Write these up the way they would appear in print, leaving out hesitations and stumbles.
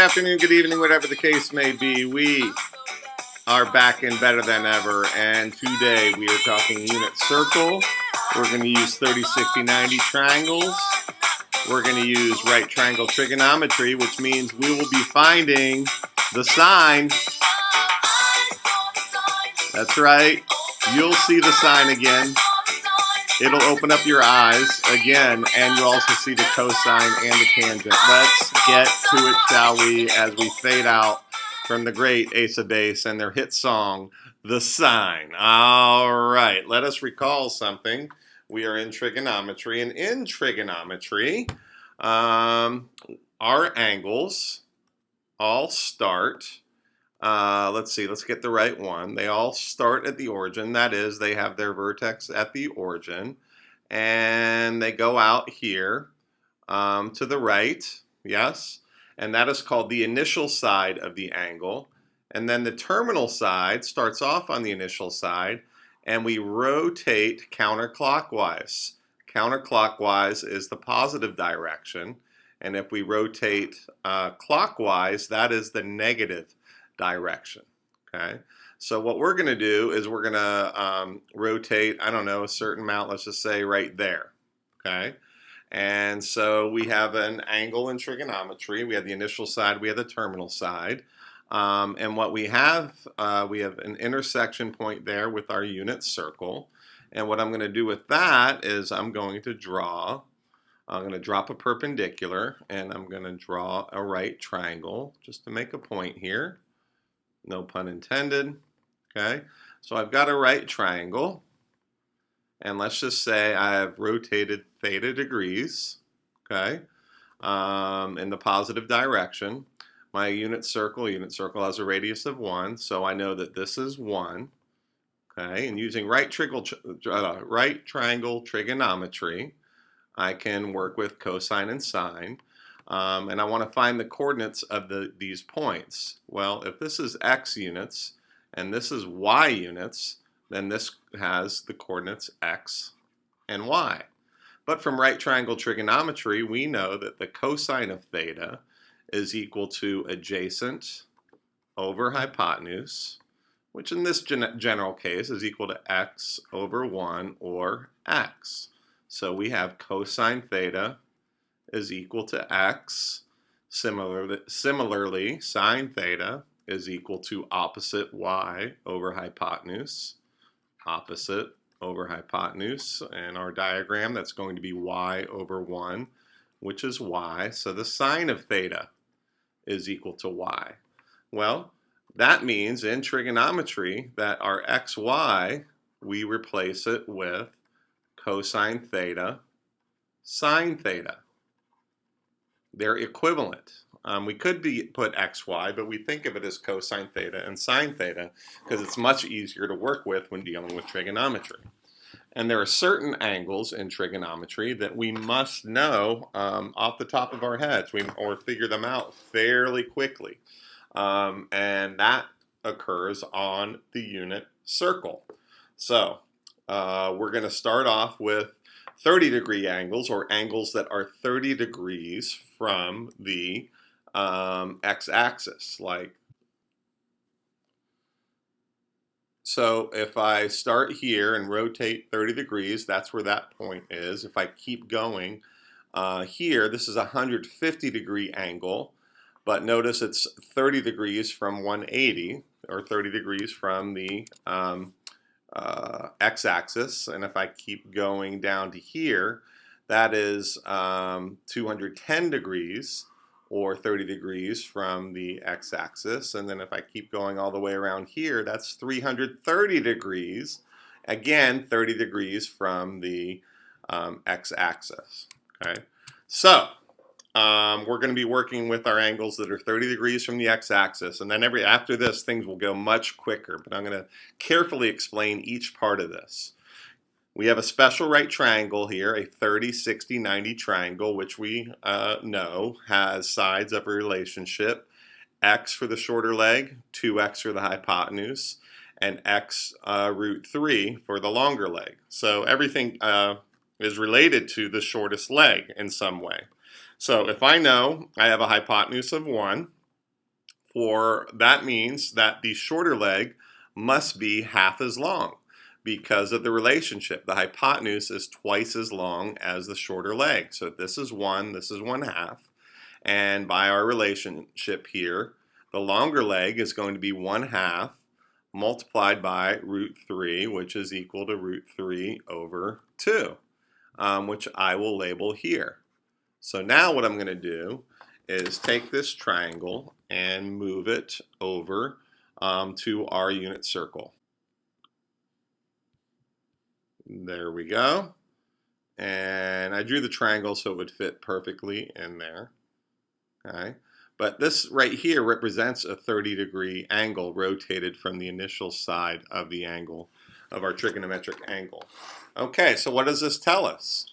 afternoon, good evening, whatever the case may be. We are back and better than ever, and today we are talking unit circle. We're going to use 30, 60, 90 triangles. We're going to use right triangle trigonometry, which means we will be finding the sine. That's right. You'll see the sine again. It'll open up your eyes again, and you'll also see the cosine and the tangent. Let's get to it, shall we, as we fade out from the great Ace of Base and their hit song, The Sine. All right, let us recall something. We are in trigonometry, and in trigonometry, our angles all start. Let's see, let's get the right one. They all start at the origin. That is, they have their vertex at the origin. And they go out here to the right, yes? And that is called the initial side of the angle. And then the terminal side starts off on the initial side, and we rotate counterclockwise. Counterclockwise is the positive direction. And if we rotate clockwise, that is the negative direction. Okay, so what we're going to do is we're going to rotate, I don't know, a certain amount, let's just say right there. Okay, and so we have an angle in trigonometry. We have the initial side, we have the terminal side, and what we have an intersection point there with our unit circle. And what I'm going to do with that is I'm going to drop a perpendicular, and I'm going to draw a right triangle just to make a point here. No pun intended. Okay, so I've got a right triangle, and let's just say I have rotated theta degrees, okay, in the positive direction. My unit circle has a radius of 1, so I know that this is 1. Okay, and using right triangle trigonometry, I can work with cosine and sine. And I want to find the coordinates of these points. Well, if this is x units and this is y units, then this has the coordinates x and y. But from right triangle trigonometry, we know that the cosine of theta is equal to adjacent over hypotenuse, which in this general case is equal to x over 1 or x. So we have cosine theta is equal to x. Similarly, sine theta is equal to opposite y over hypotenuse. Opposite over hypotenuse. In our diagram, that's going to be y over 1, which is y. So the sine of theta is equal to y. Well, that means in trigonometry that our xy, we replace it with cosine theta, sine theta. They're equivalent. We could put xy, but we think of it as cosine theta and sine theta because it's much easier to work with when dealing with trigonometry. And there are certain angles in trigonometry that we must know off the top of our heads or figure them out fairly quickly. And that occurs on the unit circle. So we're going to start off with 30-degree angles, or angles that are 30 degrees from the x-axis. So if I start here and rotate 30 degrees, that's where that point is. If I keep going here, this is a 150-degree angle, but notice it's 30 degrees from 180, or 30 degrees from the x-axis, and if I keep going down to here, that is 210 degrees, or 30 degrees from the x-axis, and then if I keep going all the way around here, that's 330 degrees, again 30 degrees from the x-axis. Okay, so we're going to be working with our angles that are 30 degrees from the x-axis, and then after this things will go much quicker, but I'm going to carefully explain each part of this. We have a special right triangle here, a 30, 60, 90 triangle, which we know has sides of a relationship, x for the shorter leg, 2x for the hypotenuse, and x root 3 for the longer leg. So everything is related to the shortest leg in some way. So if I know I have a hypotenuse of 1, that means that the shorter leg must be half as long because of the relationship. The hypotenuse is twice as long as the shorter leg. So this is 1, this is 1/2. And by our relationship here, the longer leg is going to be 1/2 multiplied by √3, which is equal to √3/2, which I will label here. So now what I'm going to do is take this triangle and move it over to our unit circle. There we go. And I drew the triangle so it would fit perfectly in there. Okay. But this right here represents a 30-degree angle rotated from the initial side of the angle of our trigonometric angle. Okay, so what does this tell us?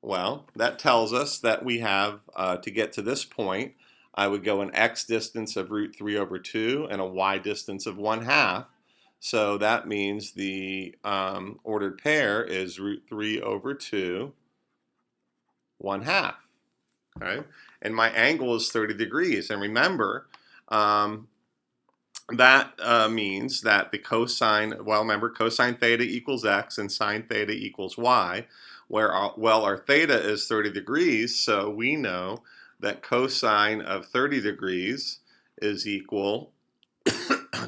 Well, that tells us that we have, to get to this point, I would go an x distance of √3/2 and a y distance of 1/2. So that means the ordered pair is √3/2, 1/2. Okay? And my angle is 30 degrees. And remember, that means that the cosine, well, remember, cosine theta equals x and sine theta equals y, where our theta is 30 degrees, so we know that cosine of 30 degrees is equal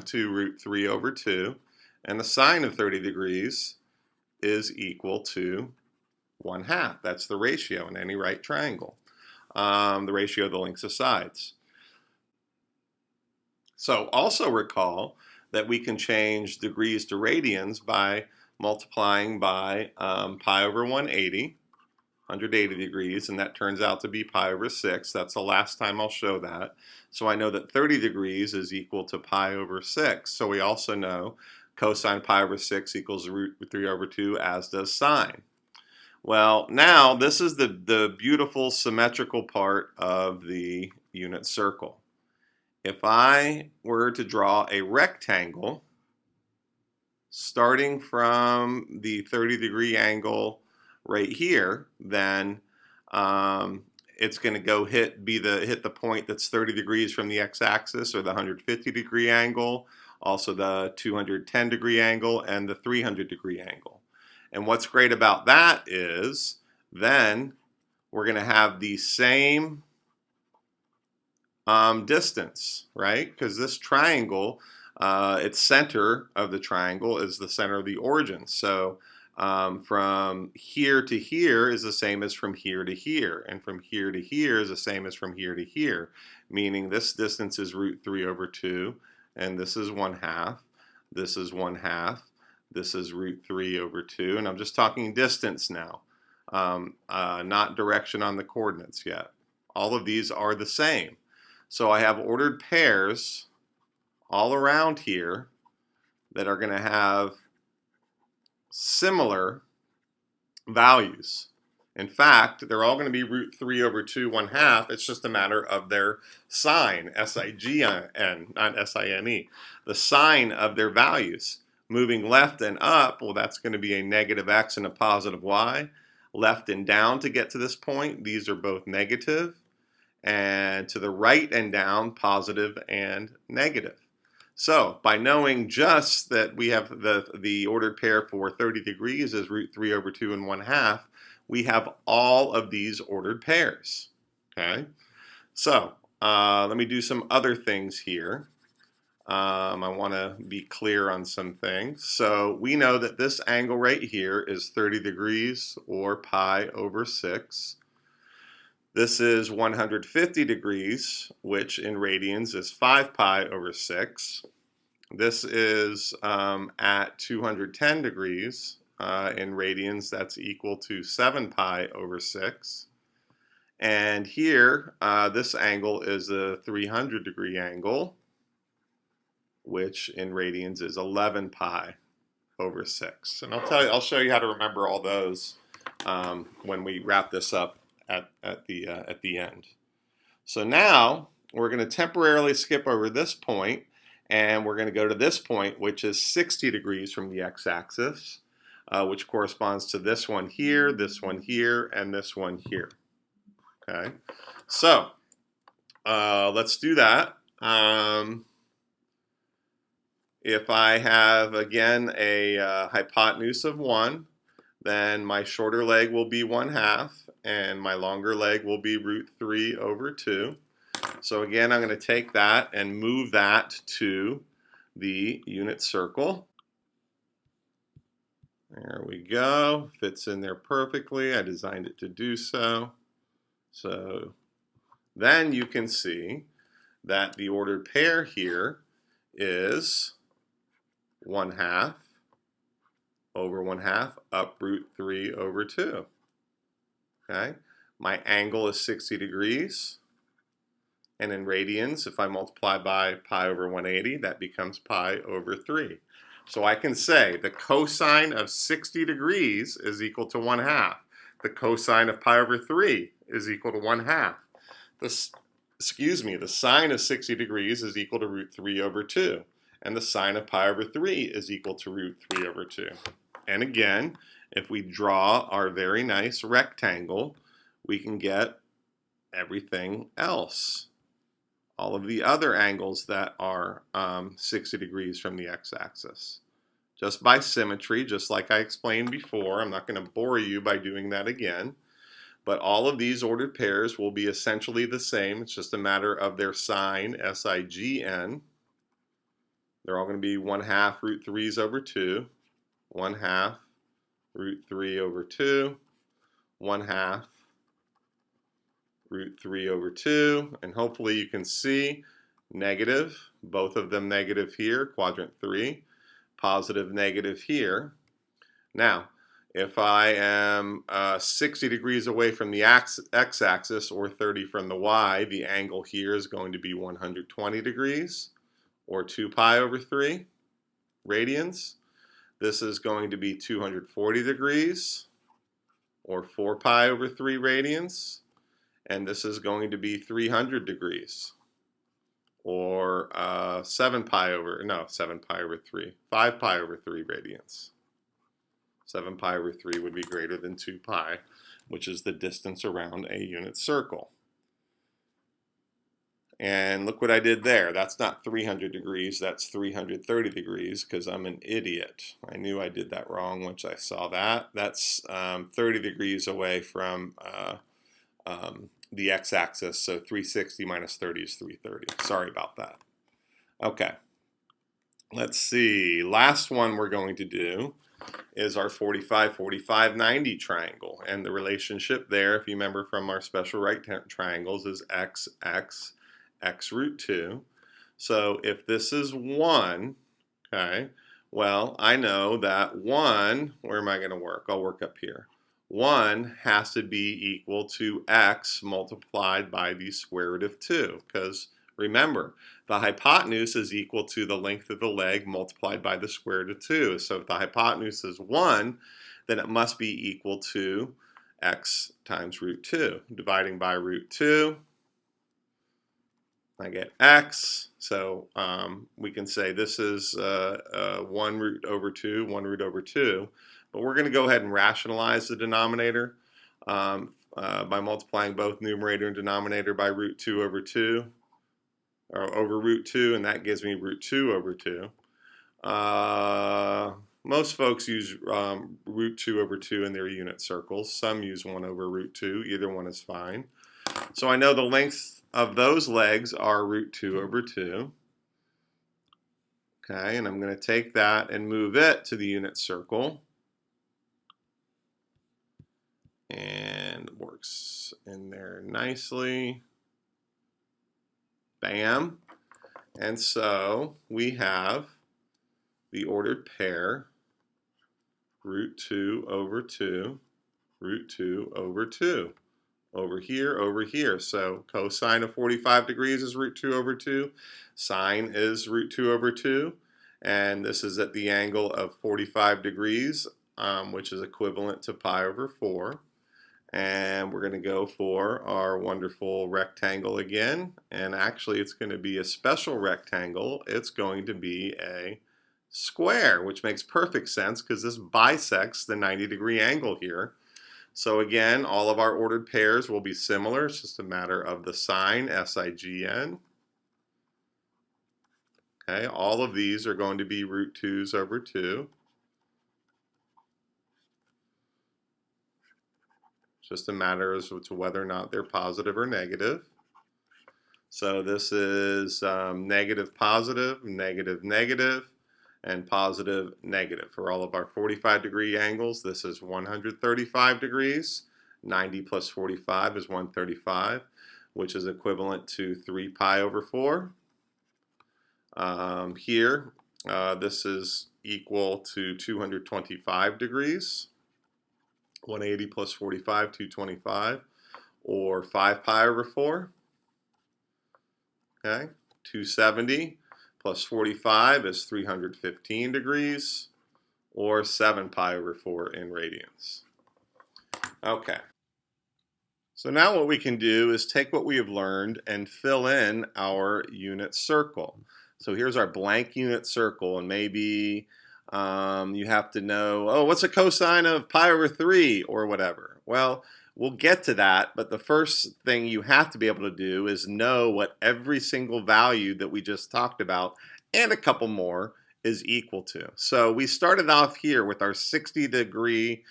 to √3/2, and the sine of 30 degrees is equal to 1/2. That's the ratio in any right triangle. The ratio of the lengths of sides. So also recall that we can change degrees to radians by multiplying by pi over 180, 180 degrees, and that turns out to be pi over 6. That's the last time I'll show that. So I know that 30 degrees is equal to pi over 6. So we also know cosine pi over 6 equals √3/2, as does sine. Well, now this is the beautiful symmetrical part of the unit circle. If I were to draw a rectangle starting from the 30-degree angle right here, then it's going to go hit the point that's 30 degrees from the x-axis, or the 150-degree angle, also the 210-degree angle, and the 300-degree angle. And what's great about that is then we're going to have the same distance, right? Because this triangle, its center of the triangle is the center of the origin. So from here to here is the same as from here to here, and from here to here is the same as from here to here, meaning this distance is √3/2, and this is 1/2, this is 1/2, this is √3/2, and I'm just talking distance now, not direction on the coordinates yet. All of these are the same. So I have ordered pairs all around here that are going to have similar values. In fact, they're all going to be √3/2, 1/2. It's just a matter of their sign, S-I-G-N, not S-I-N-E. The sign of their values. Moving left and up, well, that's going to be a negative x and a positive y. Left and down to get to this point, these are both negative. And to the right and down, positive and negative. So by knowing just that we have the ordered pair for 30 degrees is √3/2 and 1/2, we have all of these ordered pairs. Okay, so let me do some other things here. I want to be clear on some things. So we know that this angle right here is 30 degrees, or pi over 6. This is 150 degrees, which in radians is 5 pi over 6. This is at 210 degrees. In radians, that's equal to 7 pi over 6. And here, this angle is a 300-degree angle, which in radians is 11 pi over 6. And I'll show you how to remember all those when we wrap this up at the end. So now we're going to temporarily skip over this point, and we're going to go to this point, which is 60 degrees from the x-axis, which corresponds to this one here, and this one here. Okay, so let's do that. If I have, again, a hypotenuse of 1, then my shorter leg will be 1/2, and my longer leg will be √3/2. So again, I'm going to take that and move that to the unit circle. There we go. Fits in there perfectly. I designed it to do so. So then you can see that the ordered pair here is 1/2 over 1/2 up √3/2. Okay, my angle is 60 degrees, and in radians, if I multiply by pi over 180, that becomes pi over 3. So I can say the cosine of 60 degrees is equal to 1/2. The cosine of pi over 3 is equal to 1/2. The sine of 60 degrees is equal to √3/2. And the sine of pi over 3 is equal to √3/2. And again, if we draw our very nice rectangle, we can get everything else. All of the other angles that are 60 degrees from the x-axis. Just by symmetry, just like I explained before. I'm not going to bore you by doing that again. But all of these ordered pairs will be essentially the same. It's just a matter of their sign, S-I-G-N. They're all going to be 1/2 √3/2, 1/2 √3/2, 1/2 √3/2, and hopefully you can see negative, both of them negative here, quadrant 3, positive, negative here. Now, if I am 60 degrees away from the x-axis or 30 from the y, the angle here is going to be 120 degrees or 2 pi over 3 radians. This is going to be 240 degrees or 4 pi over 3 radians. And this is going to be 300 degrees or 5 pi over 3 radians. 7 pi over 3 would be greater than 2 pi, which is the distance around a unit circle. And look what I did there. That's not 300 degrees, that's 330 degrees because I'm an idiot. I knew I did that wrong once I saw that. That's 30 degrees away from the x-axis, so 360 minus 30 is 330. Sorry about that. Okay, let's see. Last one we're going to do is our 45-45-90 triangle. And the relationship there, if you remember from our special right triangles, is x, x, x √2. So if this is 1, okay, well, I know that 1, where am I going to work? I'll work up here. 1 has to be equal to x multiplied by the square root of 2, because remember, the hypotenuse is equal to the length of the leg multiplied by the square root of 2. So if the hypotenuse is 1, then it must be equal to x times √2. Dividing by √2, I get x. So we can say this is 1√2, 1√2. But we're going to go ahead and rationalize the denominator by multiplying both numerator and denominator by √2/2. Or over √2, and that gives me √2/2. Most folks use √2/2 in their unit circles. Some use 1 over √2. Either one is fine. So I know the length of those legs are √2/2. Okay, and I'm going to take that and move it to the unit circle. And it works in there nicely. Bam. And so we have the ordered pair √2/2, √2/2. Over here. So cosine of 45 degrees is √2/2. Sine is √2/2. And this is at the angle of 45 degrees, which is equivalent to pi over 4. And we're going to go for our wonderful rectangle again. And actually, it's going to be a special rectangle. It's going to be a square, which makes perfect sense because this bisects the 90-degree angle here. So again, all of our ordered pairs will be similar. It's just a matter of the sign, S-I-G-N. Okay, all of these are going to be root 2's over 2. It's just a matter as to whether or not they're positive or negative. So this is negative, positive, negative, negative, and positive, negative. For all of our 45-degree angles, this is 135 degrees. 90 plus 45 is 135, which is equivalent to 3 pi over 4. Here, this is equal to 225 degrees. 180 plus 45, 225, or 5 pi over 4. Okay, 270 plus 45 is 315 degrees, or 7 pi over 4 in radians. Okay, so now what we can do is take what we have learned and fill in our unit circle. So here's our blank unit circle, and maybe you have to know, oh, what's a cosine of pi over 3 or whatever. Well, we'll get to that, but the first thing you have to be able to do is know what every single value that we just talked about and a couple more is equal to. So we started off here with our 30 degree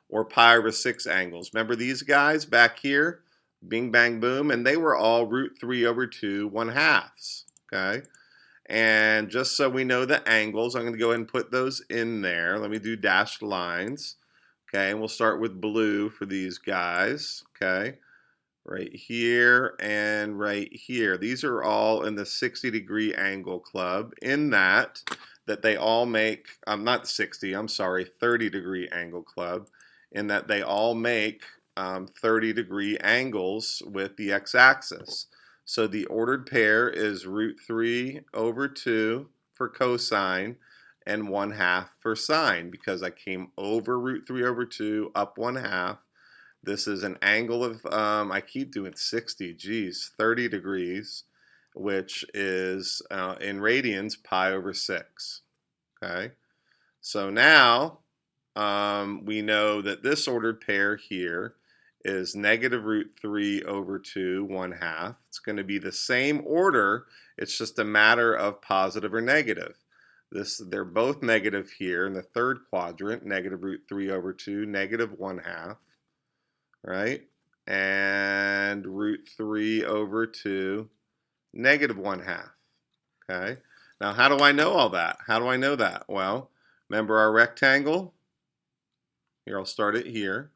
or pi over 6 angles. Remember these guys back here? Bing, bang, boom, and they were all root 3 over 2 1/2. Okay? And just so we know the angles, I'm going to go ahead and put those in there. Let me do dashed lines. Okay, and we'll start with blue for these guys. Okay, right here and right here. These are all in the 60-degree angle club, in that they all make, not 60, I'm sorry, 30-degree angle club, in that they all make 30-degree angles with the x-axis. So the ordered pair is root 3 over 2 for cosine and 1/2 for sine, because I came over root 3 over 2, up 1/2. This is an angle of, I keep doing 60, geez, 30 degrees, which is in radians pi over 6. Okay, so now we know that this ordered pair here is negative root 3 over 2 1/2. It's going to be the same order, it's just a matter of positive or negative. They're both negative here in the third quadrant, negative root 3 over 2, negative 1/2, right? And root 3 over 2, negative 1/2, okay? Now, how do I know all that? How do I know that? Well, remember our rectangle? Here, I'll start it here.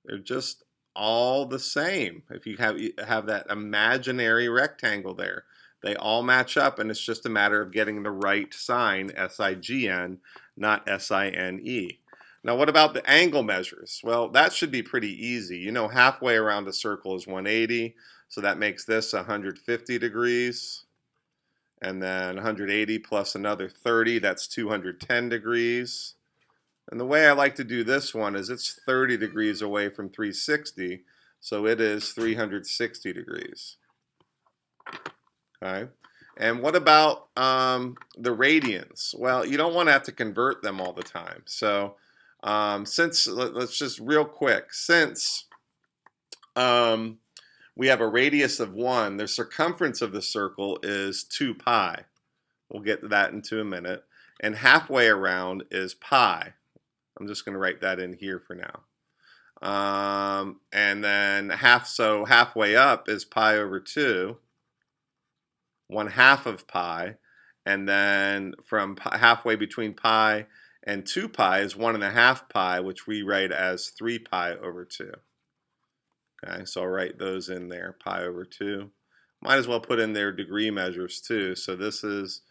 They're just all the same. If you have that imaginary rectangle there, they all match up, and it's just a matter of getting the right sign, S-I-G-N, not S-I-N-E. Now, what about the angle measures? Well, that should be pretty easy. You know, halfway around a circle is 180, so that makes this 150 degrees. And then 180 plus another 30, that's 210 degrees. And the way I like to do this one is it's 30 degrees away from 360, so it is 360 degrees. Okay. And what about the radians? Well, you don't want to have to convert them all the time. So let's just real quick, since we have a radius of 1, the circumference of the circle is 2 pi. We'll get to that in a minute. And halfway around is pi. I'm just going to write that in here for now. And then halfway up is pi over 2, 1/2 of pi, and then from halfway between pi and 2 pi is 1/2 pi, which we write as 3 pi over 2. Okay, so I'll write those in there, pi over 2. Might as well put in their degree measures too. So this is,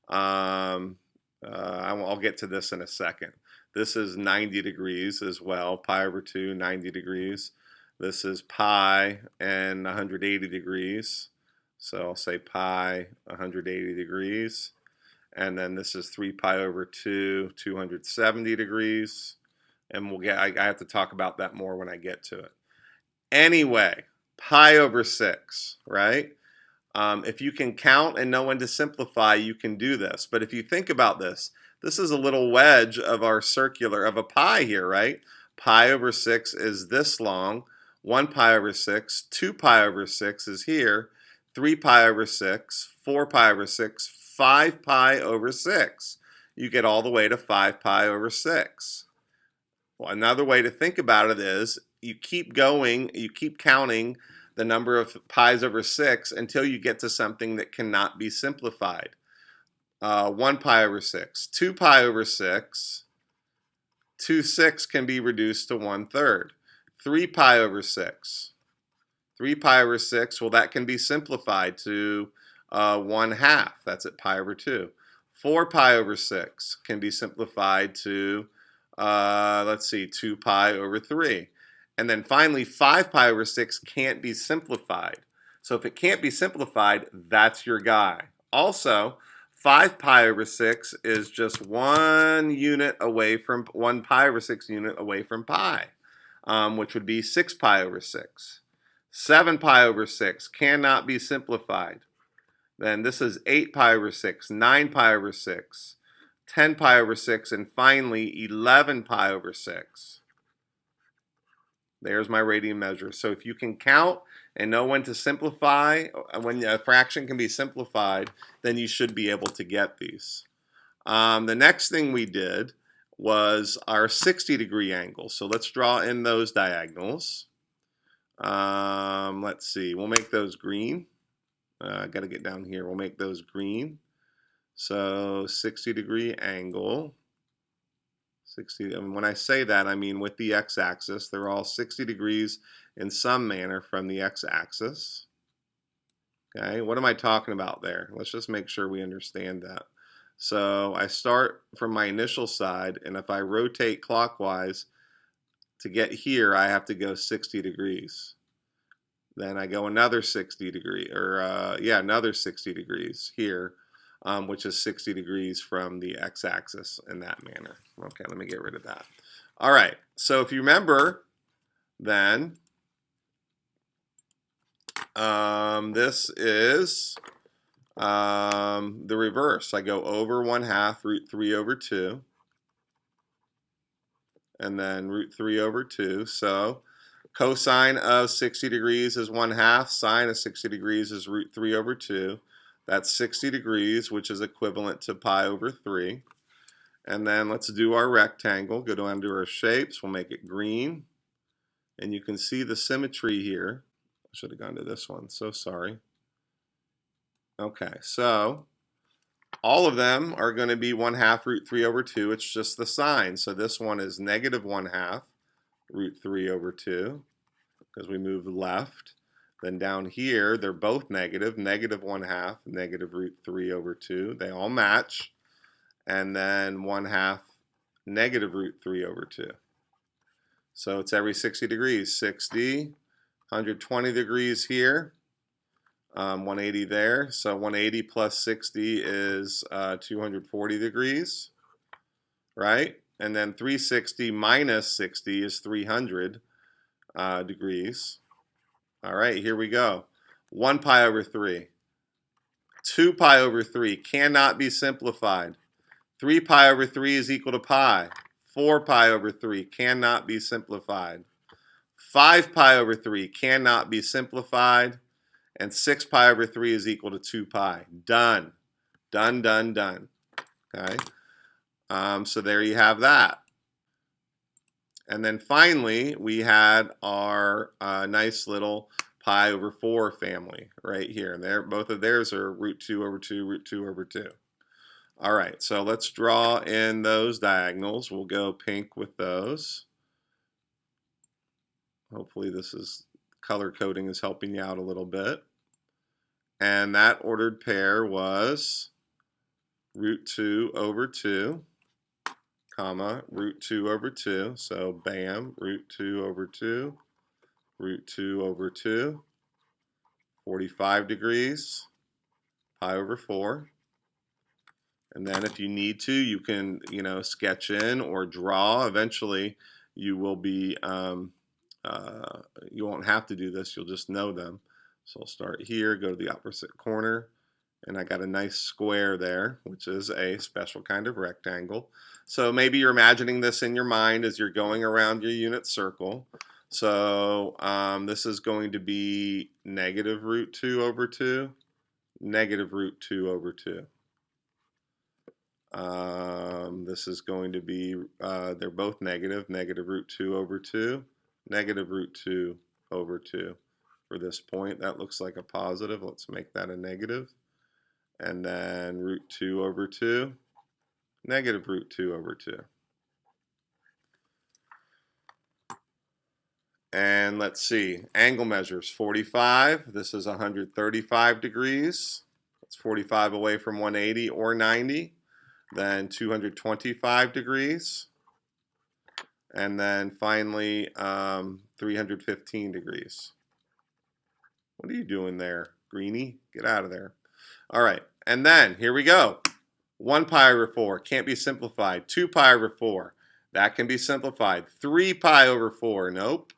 I'll get to this in a second. This is 90 degrees as well, pi over 2, 90 degrees. This is pi and 180 degrees. So I'll say pi 180 degrees. And then this is 3 pi over 2, 270 degrees. And I have to talk about that more when I get to it. Anyway, pi over 6, right? If you can count and know when to simplify, you can do this. But if you think about this, this is a little wedge of our circular, of a pi here, right? Pi over 6 is this long. 1 pi over 6, 2 pi over 6 is here. 3 pi over 6, 4 pi over 6, 5 pi over 6. You get all the way to 5 pi over 6. Well, another way to think about it is you keep going, you keep counting the number of pi's over 6 until you get to something that cannot be simplified. 1 pi over 6, 2 pi over 6, 2 6 can be reduced to 1/3. 3 pi over 6. 3 pi over 6, well, that can be simplified to 1/2. That's at pi over 2. 4 pi over 6 can be simplified to, let's see, 2 pi over 3. And then finally, 5 pi over 6 can't be simplified. So if it can't be simplified, that's your guy. Also, 5 pi over 6 is just 1 unit away from 1 pi over 6 unit away from pi, which would be 6 pi over 6. 7 pi over 6 cannot be simplified. Then this is 8 pi over 6, 9 pi over 6, 10 pi over 6, and finally 11 pi over 6. There's my radian measure. So if you can count and know when to simplify, when a fraction can be simplified, then you should be able to get these. The next thing we did was our 60-degree angle. So let's draw in those diagonals. Let's see, we'll make those green. I got to get down here. We'll make those green. So 60-degree angle. 60. And when I say that, I mean with the x-axis. They're all 60 degrees in some manner from the x-axis. Okay, what am I talking about there? Let's just make sure we understand that. So I start from my initial side, and if I rotate clockwise to get here, I have to go 60 degrees. Then I go another 60 degree, or another 60 degrees here, which is 60 degrees from the x-axis in that manner. Okay, let me get rid of that. All right, so if you remember, then this is the reverse. I go over 1/2 root 3 over 2, and then root 3 over 2. So cosine of 60 degrees is 1/2. Sine of 60 degrees is root 3 over 2. That's 60 degrees, which is equivalent to pi over 3. And then let's do our rectangle. Go down to our shapes. We'll make it green. And you can see the symmetry here. I should have gone to this one. So sorry. Okay, so all of them are going to be 1/2 root 3 over 2. It's just the sign. So this one is negative 1/2 root 3 over 2, because we move left. Then down here, they're both negative, negative 1/2, negative root 3 over 2. They all match. And then 1/2 negative root 3 over 2. So it's every 60 degrees. 60, 120 degrees here, 180 there. So 180 plus 60 is 240 degrees, right? And then 360 minus 60 is 300 degrees. All right, here we go. 1 pi over 3. 2 pi over 3 cannot be simplified. 3 pi over 3 is equal to pi. 4 pi over 3 cannot be simplified. 5 pi over 3 cannot be simplified. And 6 pi over 3 is equal to 2 pi. Done. Done, done, done. Okay. So there you have that. And then finally, we had our nice little pi over 4 family right here. And both of theirs are root 2 over 2, root 2 over 2. All right, so let's draw in those diagonals. We'll go pink with those. Hopefully this is color coding is helping you out a little bit. And that ordered pair was root 2 over 2, comma, root 2 over 2. So bam, root 2 over 2, root 2 over 2, 45 degrees, pi over 4. And then if you need to, you can, sketch in or draw. Eventually, you will be, you won't have to do this. You'll just know them. So I'll start here, go to the opposite corner, and I got a nice square there, which is a special kind of rectangle. So maybe you're imagining this in your mind as you're going around your unit circle. So this is going to be negative root 2 over 2, negative root 2 over 2. This is going to be, they're both negative, negative root 2 over 2, negative root 2 over 2. For this point, that looks like a positive. Let's make that a negative. And then root 2 over 2, negative root 2 over 2. And let's see, angle measures 45. This is 135 degrees. That's 45 away from 180 or 90. Then 225 degrees. And then finally 315 degrees. What are you doing there, Greenie? Get out of there. All right, and then here we go. 1 pi over 4 can't be simplified. 2 pi over 4, that can be simplified. 3 pi over 4, nope.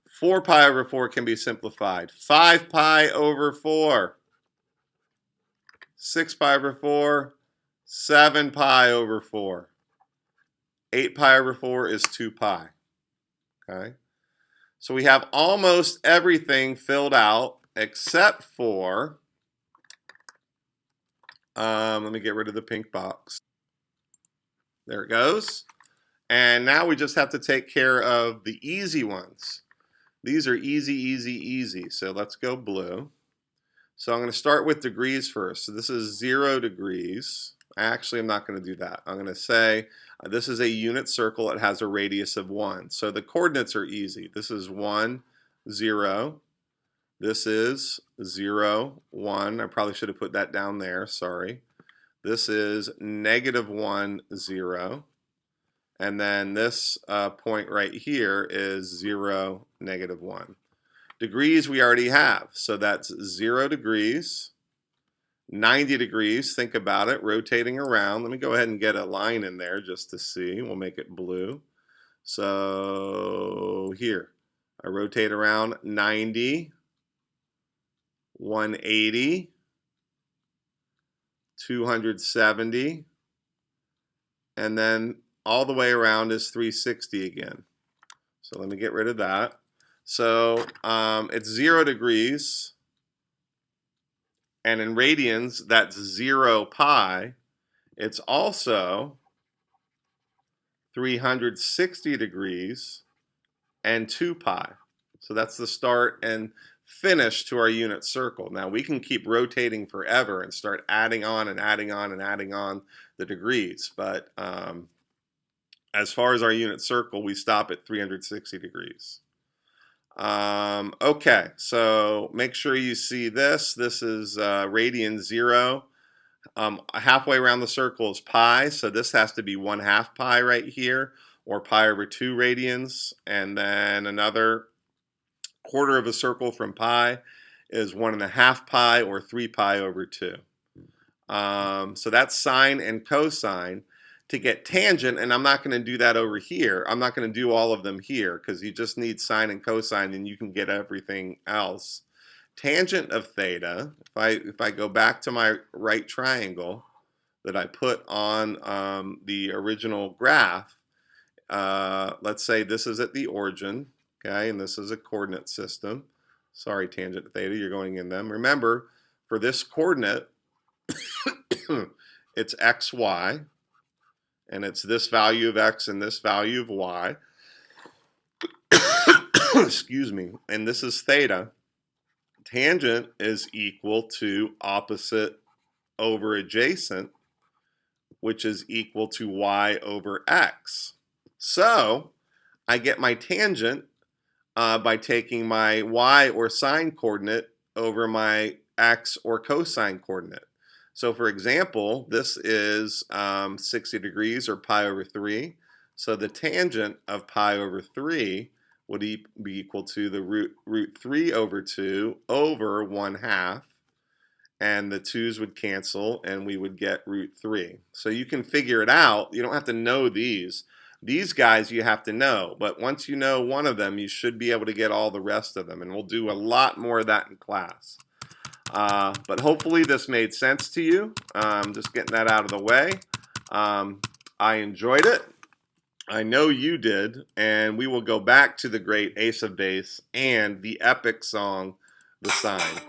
4 pi over 4 can be simplified. 5 pi over 4. 6 pi over 4. 7 pi over 4. 8 pi over 4 is 2 pi. Okay? So we have almost everything filled out except for, let me get rid of the pink box. There it goes. And now we just have to take care of the easy ones. These are easy, easy, easy. So let's go blue. So I'm going to start with degrees first. So this is 0 degrees. Actually, I'm not going to do that. I'm going to say this is a unit circle. It has a radius of 1. So the coordinates are easy. This is 1, 0. This is 0, 1. I probably should have put that down there. Sorry. This is negative 1, 0. And then this point right here is 0, negative 1. Degrees we already have. So that's 0 degrees. 90 degrees, think about it, rotating around. Let me go ahead and get a line in there just to see. We'll make it blue. So here, I rotate around 90, 180, 270, and then all the way around is 360 again. So let me get rid of that. So it's 0 degrees. And in radians, that's 0 pi. It's also 360 degrees and 2 pi. So that's the start and finish to our unit circle. Now we can keep rotating forever and start adding on and adding on and adding on the degrees. But as far as our unit circle, we stop at 360 degrees. Okay, so make sure you see this. This is radian 0. Halfway around the circle is pi, so this has to be 1/2 pi right here, or pi over 2 radians. And then another quarter of a circle from pi is 1.5 pi, or 3 pi over 2. So that's sine and cosine. To get tangent, and I'm not going to do that over here. I'm not going to do all of them here because you just need sine and cosine and you can get everything else. Tangent of theta, if I go back to my right triangle that I put on the original graph, let's say this is at the origin, okay, and this is a coordinate system. Sorry, tangent of theta, you're going in them. Remember, for this coordinate, it's xy. And it's this value of x and this value of y. Excuse me. And this is theta. Tangent is equal to opposite over adjacent, which is equal to y over x. So I get my tangent by taking my y or sine coordinate over my x or cosine coordinate. So for example, this is 60 degrees, or pi over 3. So the tangent of pi over 3 would be equal to the root 3 over 2 over 1/2. And the 2's would cancel, and we would get root 3. So you can figure it out. You don't have to know these. These guys you have to know. But once you know one of them, you should be able to get all the rest of them. And we'll do a lot more of that in class. But hopefully this made sense to you. Just getting that out of the way. I enjoyed it. I know you did. And we will go back to the great Ace of Base and the epic song, The Sign.